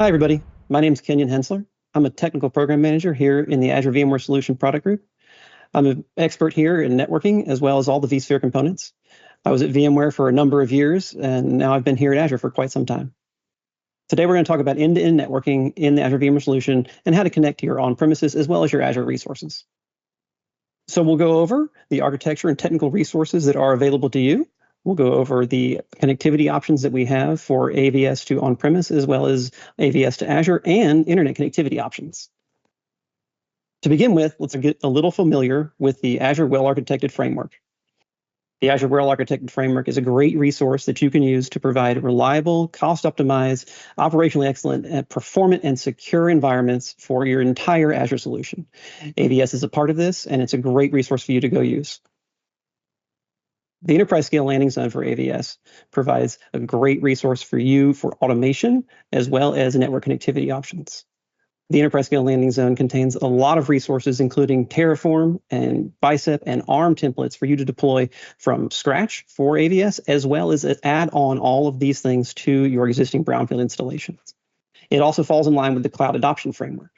Hi, everybody. My name is Kenyan Hensler. I'm a technical program manager here in the Azure VMware Solution product group. I'm an expert here in networking as well as all the vSphere components. I was at VMware for a number of years, and now I've been here at Azure for quite some time. Today, we're going to talk about end-to-end networking in the Azure VMware Solution and how to connect to your on-premises as well as your Azure resources. So we'll go over the architecture and technical resources that are available to you. We'll go over the connectivity options that we have for AVS to on-premise as well as AVS to Azure and internet connectivity options. To begin with, let's get a little familiar with the Azure Well-Architected Framework. The Azure Well-Architected Framework is a great resource that you can use to provide reliable, cost-optimized, operationally excellent, performant, and secure environments for your entire Azure solution. AVS is a part of this, and it's a great resource for you to go use. The enterprise scale landing zone for AVS provides a great resource for you for automation as well as network connectivity options. The enterprise scale landing zone contains a lot of resources, including Terraform and Bicep and ARM templates for you to deploy from scratch for AVS, as well as add on all of these things to your existing brownfield installations. It also falls in line with the cloud adoption framework.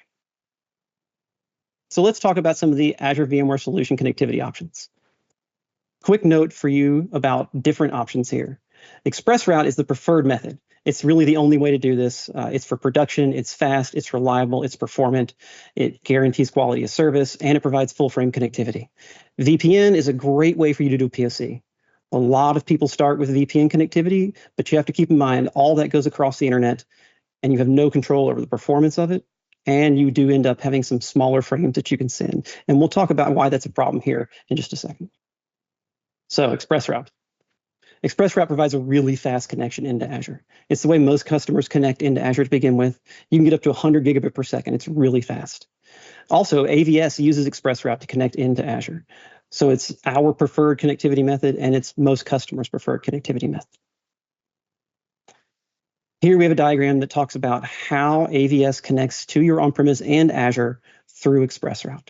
So let's talk about some of the Azure VMware Solution connectivity options. Quick note for you about different options here. ExpressRoute is the preferred method. It's really the only way to do this. It's for production, it's fast, it's reliable, it's performant, it guarantees quality of service, and it provides full frame connectivity. VPN is a great way for you to do POC. A lot of people start with VPN connectivity, but you have to keep in mind all that goes across the internet, and you have no control over the performance of it, and you do end up having some smaller frames that you can send. And we'll talk about why that's a problem here in just a second. So ExpressRoute. ExpressRoute provides a really fast connection into Azure. It's the way most customers connect into Azure to begin with. You can get up to 100 gigabit per second. It's really fast. Also, AVS uses ExpressRoute to connect into Azure. So it's our preferred connectivity method, and it's most customers' preferred connectivity method. Here we have a diagram that talks about how AVS connects to your on-premise and Azure through ExpressRoute.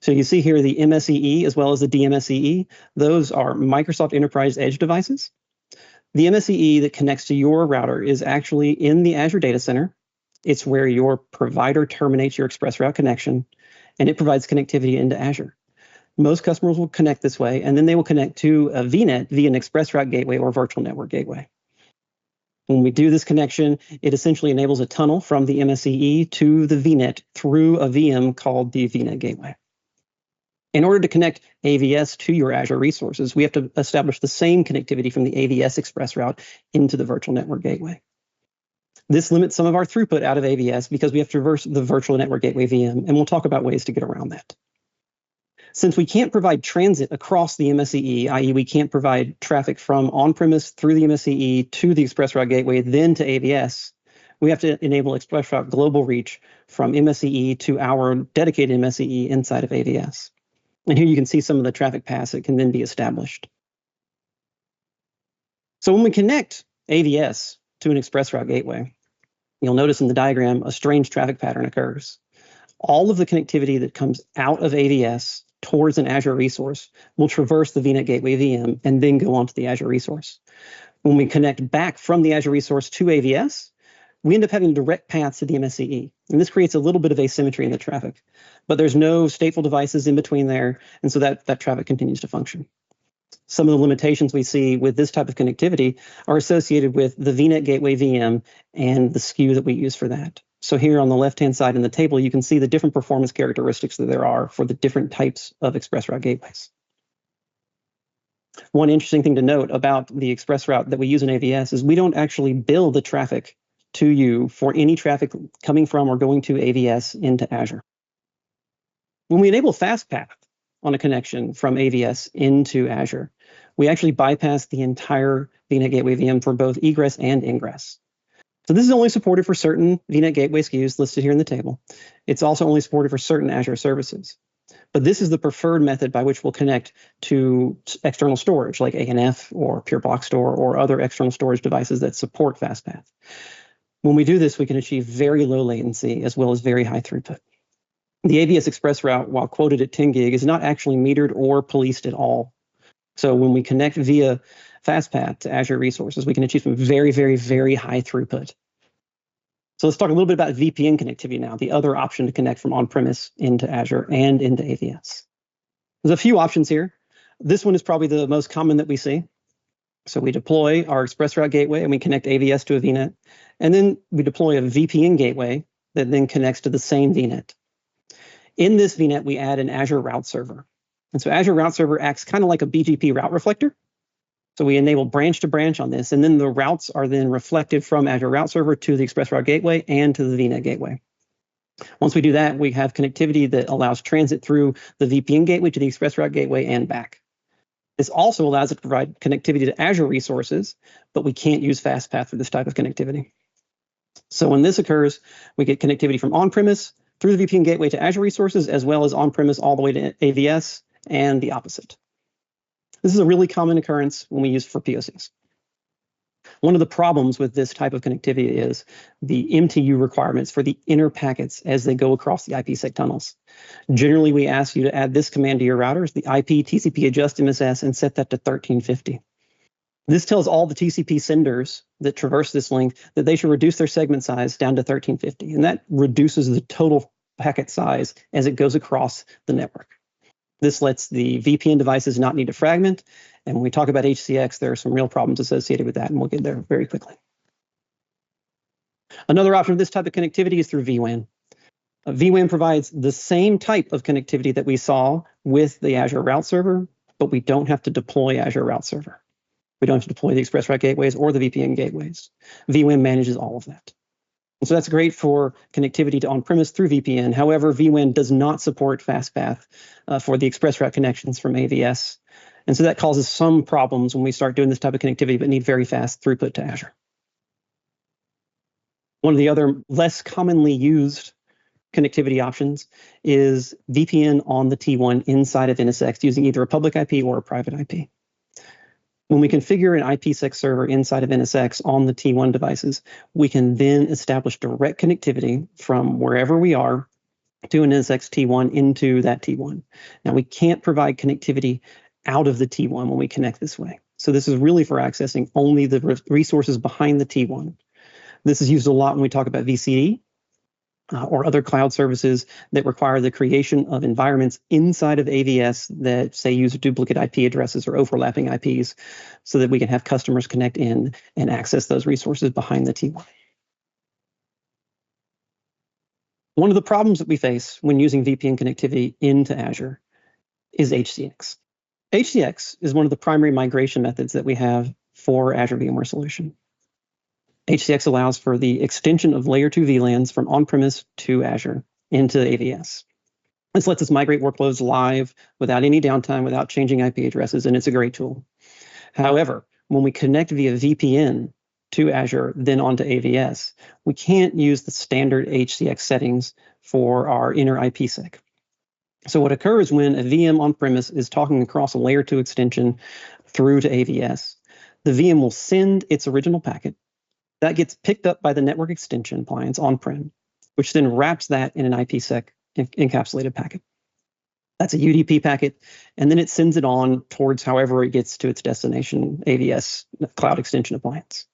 So you see here the MSEE as well as the DMSEE. Those are Microsoft Enterprise Edge devices. The MSEE that connects to your router is actually in the Azure data center. It's where your provider terminates your ExpressRoute connection, and it provides connectivity into Azure. Most customers will connect this way, and then they will connect to a VNet via an ExpressRoute gateway or virtual network gateway. When we do this connection, it essentially enables a tunnel from the MSEE to the VNet through a VM called the VNet gateway. In order to connect AVS to your Azure resources, we have to establish the same connectivity from the AVS ExpressRoute into the virtual network gateway. This limits some of our throughput out of AVS because we have to traverse the virtual network gateway VM, and we'll talk about ways to get around that. Since we can't provide transit across the MSEE, i.e. we can't provide traffic from on-premise through the MSEE to the ExpressRoute gateway, then to AVS, we have to enable ExpressRoute global reach from MSEE to our dedicated MSEE inside of AVS. And here you can see some of the traffic paths that can then be established. So when we connect AVS to an ExpressRoute gateway, you'll notice in the diagram a strange traffic pattern occurs. All of the connectivity that comes out of AVS towards an Azure resource will traverse the VNet Gateway VM and then go onto the Azure resource. When we connect back from the Azure resource to AVS, we end up having direct paths to the MSEE. And this creates a little bit of asymmetry in the traffic. But there's no stateful devices in between there, and so that traffic continues to function. Some of the limitations we see with this type of connectivity are associated with the VNet Gateway VM and the SKU that we use for that. So here on the left-hand side in the table, you can see the different performance characteristics that there are for the different types of ExpressRoute gateways. One interesting thing to note about the ExpressRoute that we use in AVS is we don't actually bill the traffic to you for any traffic coming from or going to AVS into Azure. When we enable FastPath on a connection from AVS into Azure, we actually bypass the entire VNet Gateway VM for both egress and ingress. So this is only supported for certain VNet Gateway SKUs listed here in the table. It's also only supported for certain Azure services. But this is the preferred method by which we'll connect to external storage like ANF or Pure Block Store or other external storage devices that support FastPath. When we do this, we can achieve very low latency as well as very high throughput. The AVS ExpressRoute, while quoted at 10 gig, is not actually metered or policed at all. So when we connect via FastPath to Azure resources, we can achieve some very, very, very high throughput. So let's talk a little bit about VPN connectivity now, the other option to connect from on-premise into Azure and into AVS. There's a few options here. This one is probably the most common that we see. So we deploy our ExpressRoute gateway and we connect AVS to a VNet. And then we deploy a VPN gateway that then connects to the same VNet. In this VNet, we add an Azure route server. And so Azure route server acts kind of like a BGP route reflector. So we enable branch to branch on this, and then the routes are then reflected from Azure route server to the ExpressRoute gateway and to the VNet gateway. Once we do that, we have connectivity that allows transit through the VPN gateway to the ExpressRoute gateway and back. This also allows it to provide connectivity to Azure resources, but we can't use FastPath for this type of connectivity. So when this occurs, we get connectivity from on-premise through the VPN gateway to Azure resources, as well as on-premise all the way to AVS and the opposite. This is a really common occurrence when we use for POCs. One of the problems with this type of connectivity is the MTU requirements for the inner packets as they go across the IPsec tunnels. Generally, we ask you to add this command to your routers, the IP TCP adjust MSS, and set that to 1350. This tells all the TCP senders that traverse this link that they should reduce their segment size down to 1350, and that reduces the total packet size as it goes across the network. This lets the VPN devices not need to fragment. And when we talk about HCX, there are some real problems associated with that, and we'll get there very quickly. Another option of this type of connectivity is through vWAN. vWAN provides the same type of connectivity that we saw with the Azure route server, but we don't have to deploy Azure route server. We don't have to deploy the ExpressRoute gateways or the VPN gateways. vWAN manages all of that. And so that's great for connectivity to on-premise through VPN. However, vWAN does not support FastPath for the ExpressRoute connections from AVS. And so that causes some problems when we start doing this type of connectivity, but need very fast throughput to Azure. One of the other less commonly used connectivity options is VPN on the T1 inside of NSX using either a public IP or a private IP. When we configure an IPsec server inside of NSX on the T1 devices, we can then establish direct connectivity from wherever we are to an NSX T1 into that T1. Now, we can't provide connectivity out of the T1 when we connect this way. So this is really for accessing only the resources behind the T1. This is used a lot when we talk about VCD or other cloud services that require the creation of environments inside of AVS that, say, use duplicate IP addresses or overlapping IPs so that we can have customers connect in and access those resources behind the T1. One of the problems that we face when using VPN connectivity into Azure is HCX. HCX is one of the primary migration methods that we have for Azure VMware Solution. HCX allows for the extension of layer 2 VLANs from on-premise to Azure into AVS. This lets us migrate workloads live without any downtime, without changing IP addresses, and it's a great tool. However, when we connect via VPN to Azure, then onto AVS, we can't use the standard HCX settings for our inner IPsec. So what occurs when a VM on-premise is talking across a layer 2 extension through to AVS, the VM will send its original packet. That gets picked up by the network extension appliance on-prem, which then wraps that in an IPsec encapsulated packet. That's a UDP packet, and then it sends it on towards however it gets to its destination AVS cloud extension appliance.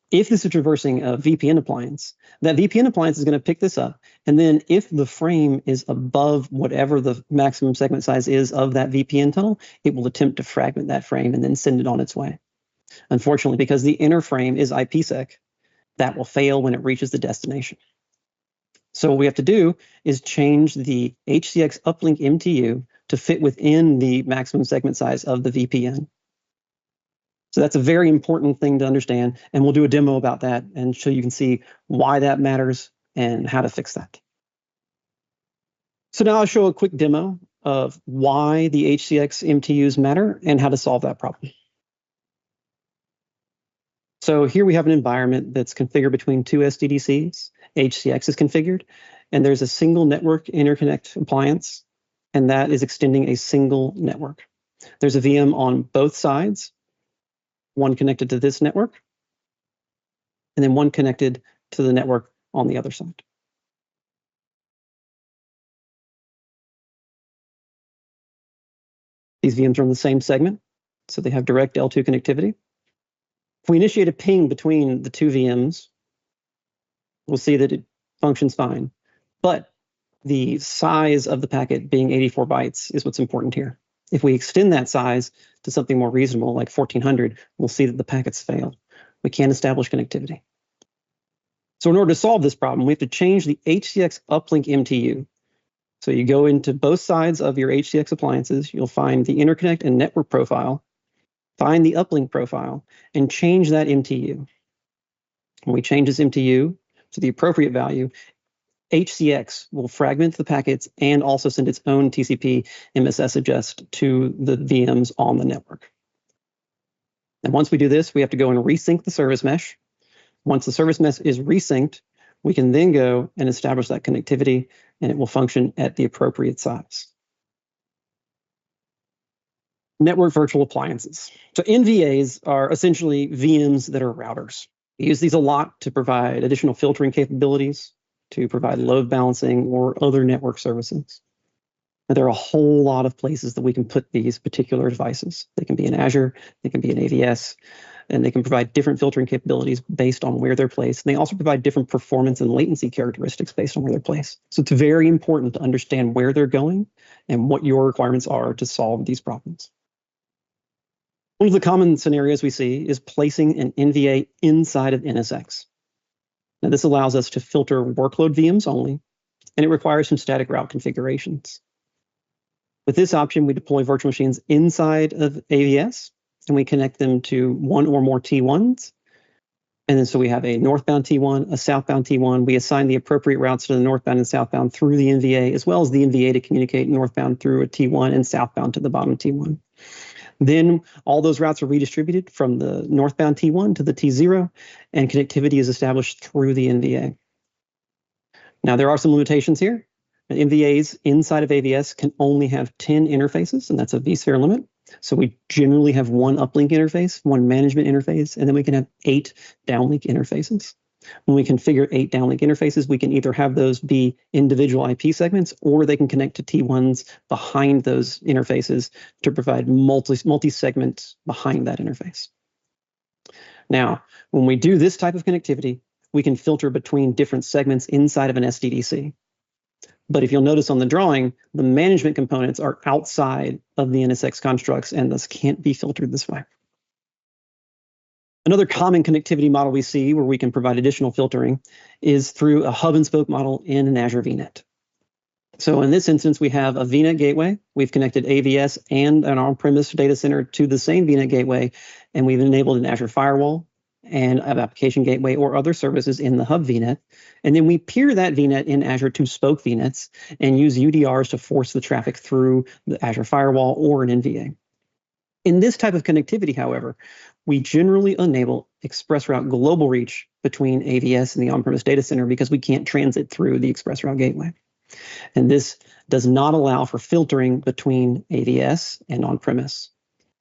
If this is traversing a VPN appliance, that VPN appliance is going to pick this up, and then if the frame is above whatever the maximum segment size is of that VPN tunnel, it will attempt to fragment that frame and then send it on its way. Unfortunately, because the inner frame is IPsec, that will fail when it reaches the destination. So what we have to do is change the HCX uplink MTU to fit within the maximum segment size of the VPN. So that's a very important thing to understand, and we'll do a demo about that and so you can see why that matters and how to fix that. So now I'll show a quick demo of why the HCX MTUs matter and how to solve that problem. So here we have an environment that's configured between two SDDCs. HCX is configured, and there's a single network interconnect appliance, and that is extending a single network. There's a VM on both sides, one connected to this network, and then one connected to the network on the other side. These VMs are on the same segment, so they have direct L2 connectivity. If we initiate a ping between the two VMs, we'll see that it functions fine. But the size of the packet being 84 bytes is what's important here. If we extend that size to something more reasonable, like 1400, we'll see that the packets fail. We can't establish connectivity. So in order to solve this problem, we have to change the HCX uplink MTU. So you go into both sides of your HCX appliances, you'll find the interconnect and network profile, find the uplink profile, and change that MTU. When we change this MTU to the appropriate value, HCX will fragment the packets and also send its own TCP MSS adjust to the VMs on the network. And once we do this, we have to go and resync the service mesh. Once the service mesh is resynced, we can then go and establish that connectivity, and it will function at the appropriate size. Network virtual appliances. So NVAs are essentially VMs that are routers. We use these a lot to provide additional filtering capabilities, to provide load balancing or other network services. And there are a whole lot of places that we can put these particular devices. They can be in Azure, they can be in AVS, and they can provide different filtering capabilities based on where they're placed. And they also provide different performance and latency characteristics based on where they're placed. So it's very important to understand where they're going and what your requirements are to solve these problems. One of the common scenarios we see is placing an NVA inside of NSX. Now, this allows us to filter workload VMs only, and it requires some static route configurations. With this option, we deploy virtual machines inside of AVS, and we connect them to one or more T1s. And then so we have a northbound T1, a southbound T1. We assign the appropriate routes to the northbound and southbound through the NVA, as well as the NVA to communicate northbound through a T1 and southbound to the bottom T1. Then all those routes are redistributed from the northbound T1 to the T0, and connectivity is established through the NVA. Now, there are some limitations here. NVAs inside of AVS can only have 10 interfaces, and that's a vSphere limit. So we generally have one uplink interface, one management interface, and then we can have 8 downlink interfaces. When we configure 8 downlink interfaces, we can either have those be individual IP segments, or they can connect to T1s behind those interfaces to provide multi-segments behind that interface. Now, when we do this type of connectivity, we can filter between different segments inside of an SDDC. But if you'll notice on the drawing, the management components are outside of the NSX constructs and thus can't be filtered this way. Another common connectivity model we see where we can provide additional filtering is through a hub and spoke model in an Azure VNet. So in this instance, we have a VNet gateway. We've connected AVS and an on-premise data center to the same VNet gateway, and we've enabled an Azure firewall and an application gateway or other services in the hub VNet. And then we peer that VNet in Azure to spoke VNets and use UDRs to force the traffic through the Azure firewall or an NVA. In this type of connectivity, however, we generally enable ExpressRoute global reach between AVS and the on-premise data center because we can't transit through the ExpressRoute gateway. And this does not allow for filtering between AVS and on-premise.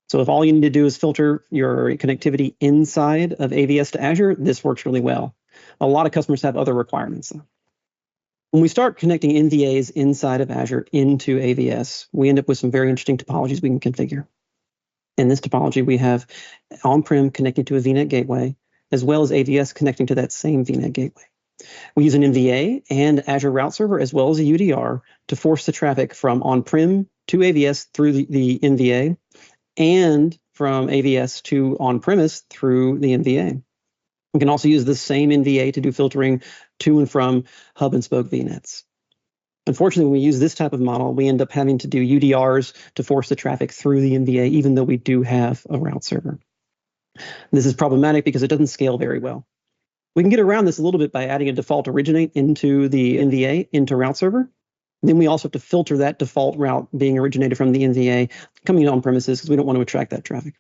So if all you need to do is filter your connectivity inside of AVS to Azure, this works really well. A lot of customers have other requirements, though. When we start connecting NVAs inside of Azure into AVS, we end up with some very interesting topologies we can configure. In this topology, we have on-prem connecting to a VNet gateway, as well as AVS connecting to that same VNet gateway. We use an NVA and Azure Route Server, as well as a UDR, to force the traffic from on-prem to AVS through the NVA, and from AVS to on-premise through the NVA. We can also use the same NVA to do filtering to and from hub and spoke VNets. Unfortunately, when we use this type of model, we end up having to do UDRs to force the traffic through the NVA, even though we do have a route server. This is problematic because it doesn't scale very well. We can get around this a little bit by adding a default originate into the NVA into route server. Then we also have to filter that default route being originated from the NVA coming on premises because we don't want to attract that traffic.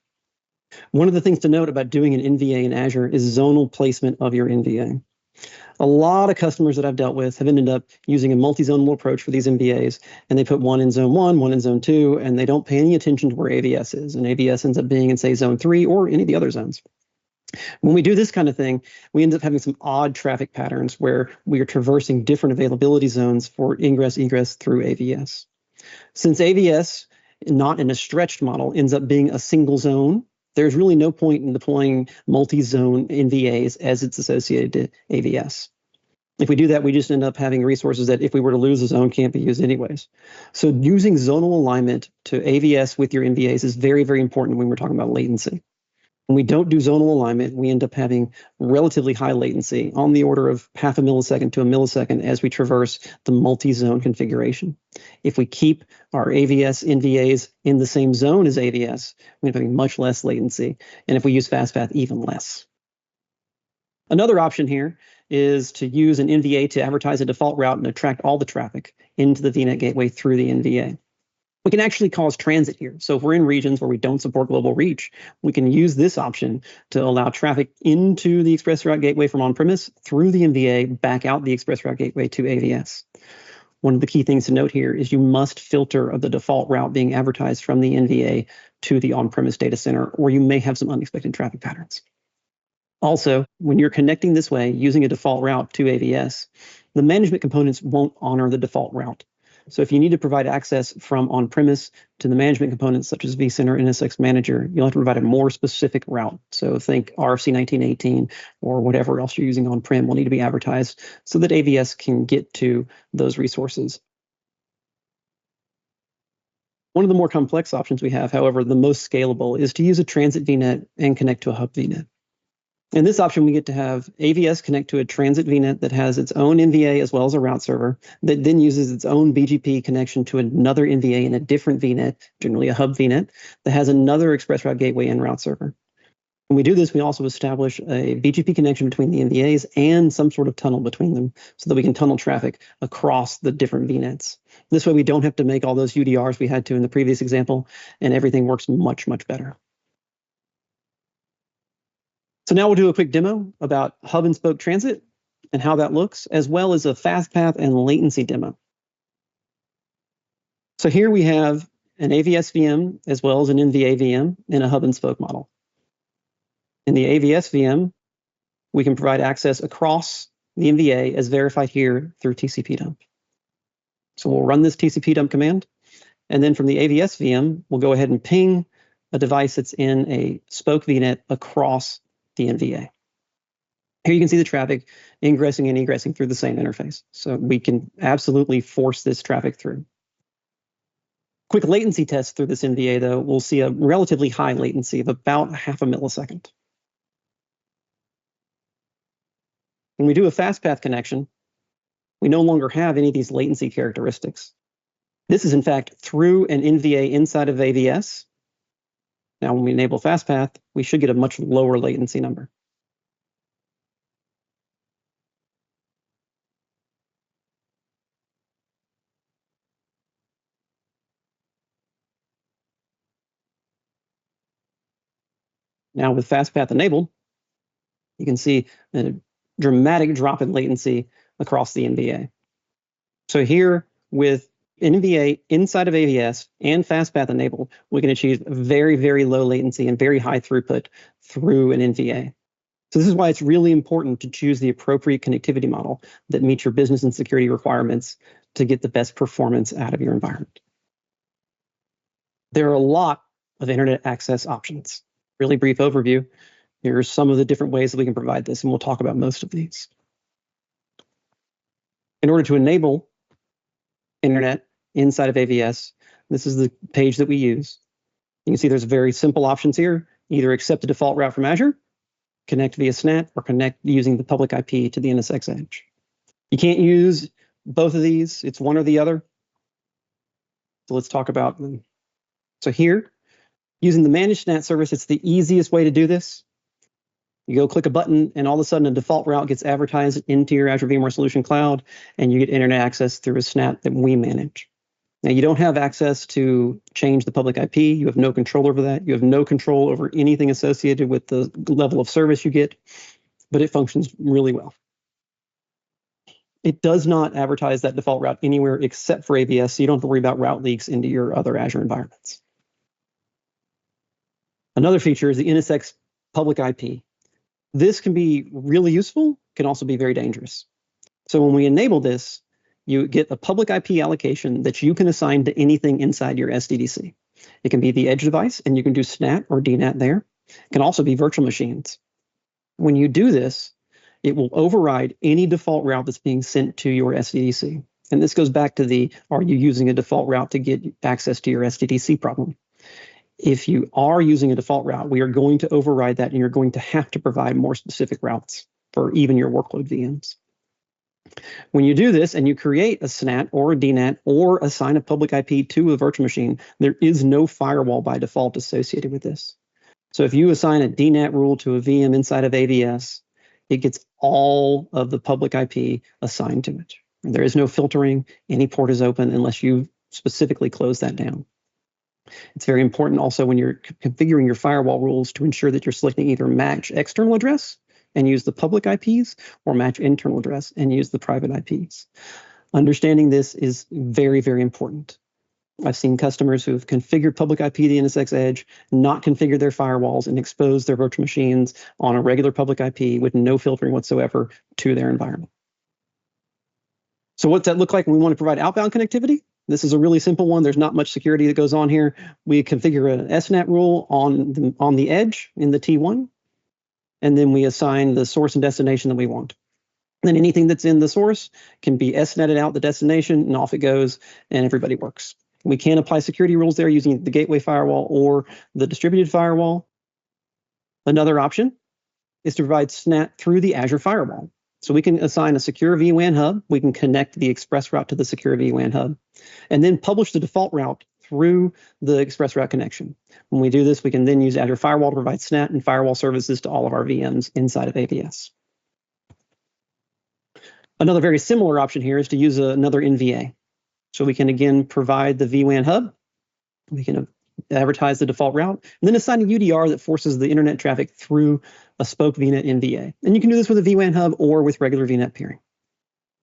One of the things to note about doing an NVA in Azure is zonal placement of your NVA. A lot of customers that I've dealt with have ended up using a multi-zonal approach for these NVAs, and they put one in zone 1, one in zone 2, and they don't pay any attention to where AVS is, and AVS ends up being in, say, zone 3 or any of the other zones. When we do this kind of thing, we end up having some odd traffic patterns where we are traversing different availability zones for ingress, egress through AVS. Since AVS, not in a stretched model, ends up being a single zone, there's really no point in deploying multi-zone NVAs as it's associated to AVS. If we do that, we just end up having resources that if we were to lose a zone can't be used anyways. So using zonal alignment to AVS with your NVAs is very, very important when we're talking about latency. When we don't do zonal alignment, we end up having relatively high latency on the order of half a millisecond to a millisecond as we traverse the multi-zone configuration. If we keep our AVS NVAs in the same zone as AVS, we end up having much less latency. And if we use FastPath, even less. Another option here is to use an NVA to advertise a default route and attract all the traffic into the VNet gateway through the NVA. We can actually cause transit here. So if we're in regions where we don't support global reach, we can use this option to allow traffic into the ExpressRoute gateway from on-premise through the NVA, back out the ExpressRoute gateway to AVS. One of the key things to note here is you must filter the default route being advertised from the NVA to the on-premise data center, or you may have some unexpected traffic patterns. Also, when you're connecting this way using a default route to AVS, the management components won't honor the default route. So if you need to provide access from on-premise to the management components such as vCenter NSX Manager, you'll have to provide a more specific route. So think RFC 1918 or whatever else you're using on-prem will need to be advertised so that AVS can get to those resources. One of the more complex options we have, however, the most scalable, is to use a transit VNet and connect to a hub VNet. In this option, we get to have AVS connect to a transit VNet that has its own NVA as well as a route server that then uses its own BGP connection to another NVA in a different VNet, generally a hub VNet, that has another ExpressRoute gateway and route server. When we do this, we also establish a BGP connection between the NVAs and some sort of tunnel between them so that we can tunnel traffic across the different VNets. This way, we don't have to make all those UDRs we had to in the previous example, and everything works much, much better. So now we'll do a quick demo about hub and spoke transit and how that looks, as well as a FastPath and latency demo. So here we have an AVS VM as well as an NVA VM in a hub and spoke model. In the AVS VM, we can provide access across the NVA as verified here through TCP dump. So we'll run this TCP dump command, and then from the AVS VM, we'll go ahead and ping a device that's in a spoke VNet across the NVA. Here you can see the traffic ingressing and egressing through the same interface. So we can absolutely force this traffic through. Quick latency test through this NVA, though, we'll see a relatively high latency of about half a millisecond. When we do a FastPath connection, we no longer have any of these latency characteristics. This is, in fact, through an NVA inside of AVS. Now, when we enable FastPath, we should get a much lower latency number. Now, with FastPath enabled, you can see a dramatic drop in latency across the NVA. So here, with NVA inside of AVS and FastPath enabled, we can achieve very, very low latency and very high throughput through an NVA. So this is why it's really important to choose the appropriate connectivity model that meets your business and security requirements to get the best performance out of your environment. There are a lot of internet access options. Really brief overview. Here are some of the different ways that we can provide this, and we'll talk about most of these. In order to enable internet inside of AVS, this is the page that we use. You can see there's very simple options here. Either accept the default route from Azure, connect via SNAT, or connect using the public IP to the NSX edge. You can't use both of these. It's one or the other. So let's talk about them. So here, using the managed SNAT service, it's the easiest way to do this. You go click a button, and all of a sudden a default route gets advertised into your Azure VMware Solution Cloud, and you get internet access through a SNAT that we manage. Now, you don't have access to change the public IP. You have no control over that. You have no control over anything associated with the level of service you get, but it functions really well. It does not advertise that default route anywhere except for AVS, so you don't have to worry about route leaks into your other Azure environments. Another feature is the NSX public IP. This can be really useful, can also be very dangerous. So when we enable this, you get a public IP allocation that you can assign to anything inside your SDDC. It can be the edge device, and you can do SNAT or DNAT there. It can also be virtual machines. When you do this, it will override any default route that's being sent to your SDDC. And this goes back to the, are you using a default route to get access to your SDDC problem? If you are using a default route, we are going to override that, and you're going to have to provide more specific routes for even your workload VMs. When you do this and you create a SNAT or a DNAT or assign a public IP to a virtual machine, there is no firewall by default associated with this. So if you assign a DNAT rule to a VM inside of AVS, it gets all of the public IP assigned to it. There is no filtering. Any port is open unless you specifically close that down. It's very important also when you're configuring your firewall rules to ensure that you're selecting either match external address and use the public IPs, or match internal address and use the private IPs. Understanding this is very, very important. I've seen customers who have configured public IP to the NSX edge, not configured their firewalls, and expose their virtual machines on a regular public IP with no filtering whatsoever to their environment. So what's that look like when we want to provide outbound connectivity? This is a really simple one. There's not much security that goes on here. We configure an SNAT rule on the edge in the T1, and then we assign the source and destination that we want. Then anything that's in the source can be SNATted out the destination, and off it goes, and everybody works. We can apply security rules there using the gateway firewall or the distributed firewall. Another option is to provide SNAT through the Azure firewall. So we can assign a secure vWAN hub. We can connect the express route to the secure vWAN hub, and then publish the default route through the express route connection. When we do this, we can then use Azure Firewall to provide SNAT and firewall services to all of our VMs inside of AVS. Another very similar option here is to use another NVA. So we can again provide the vWAN hub. We can advertise the default route, and then assign a UDR that forces the internet traffic through a spoke VNet NVA. And you can do this with a vWAN hub or with regular VNet peering.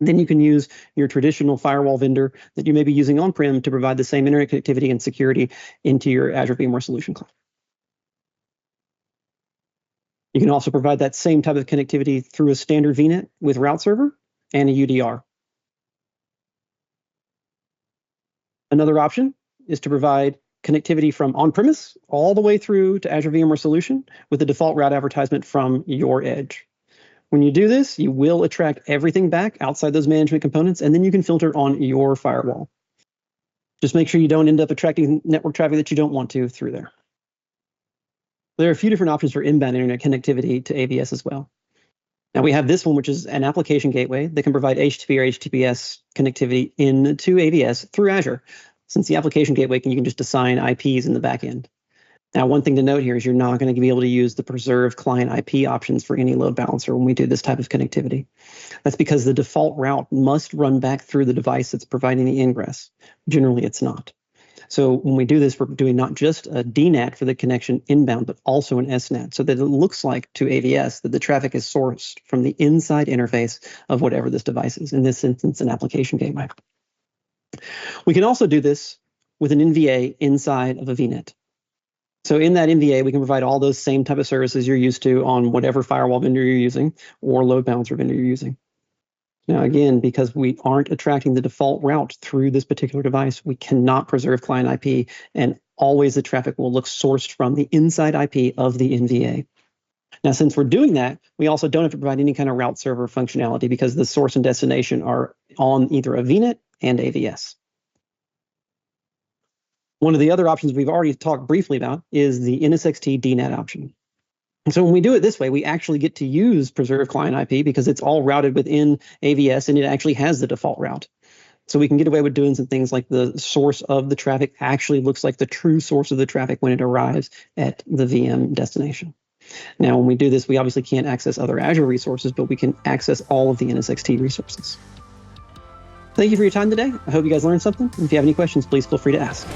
Then you can use your traditional firewall vendor that you may be using on-prem to provide the same internet connectivity and security into your Azure VMware Solution Cloud. You can also provide that same type of connectivity through a standard VNet with route server and a UDR. Another option is to provide connectivity from on-premise all the way through to Azure VMware Solution with the default route advertisement from your edge. When you do this, you will attract everything back outside those management components, and then you can filter on your firewall. Just make sure you don't end up attracting network traffic that you don't want to through there. There are a few different options for inbound internet connectivity to AVS as well. Now we have this one, which is an application gateway that can provide HTTP or HTTPS connectivity into AVS through Azure. Since the application gateway, you can just assign IPs in the back end. Now, one thing to note here is you're not going to be able to use the preserve client IP options for any load balancer when we do this type of connectivity. That's because the default route must run back through the device that's providing the ingress. Generally, it's not. So when we do this, we're doing not just a DNAT for the connection inbound, but also an SNAT, so that it looks like to AVS that the traffic is sourced from the inside interface of whatever this device is, in this instance, an application gateway. We can also do this with an NVA inside of a VNet. So in that NVA, we can provide all those same type of services you're used to on whatever firewall vendor you're using or load balancer vendor you're using. Now, again, because we aren't attracting the default route through this particular device, we cannot preserve client IP, and always the traffic will look sourced from the inside IP of the NVA. Now, since we're doing that, we also don't have to provide any kind of route server functionality because the source and destination are on either a VNet and AVS. One of the other options we've already talked briefly about is the NSXT DNAT option. So when we do it this way, we actually get to use preserved client IP because it's all routed within AVS and it actually has the default route. So we can get away with doing some things like the source of the traffic actually looks like the true source of the traffic when it arrives at the VM destination. Now, when we do this, we obviously can't access other Azure resources, but we can access all of the NSXT resources. Thank you for your time today. I hope you guys learned something. If you have any questions, please feel free to ask.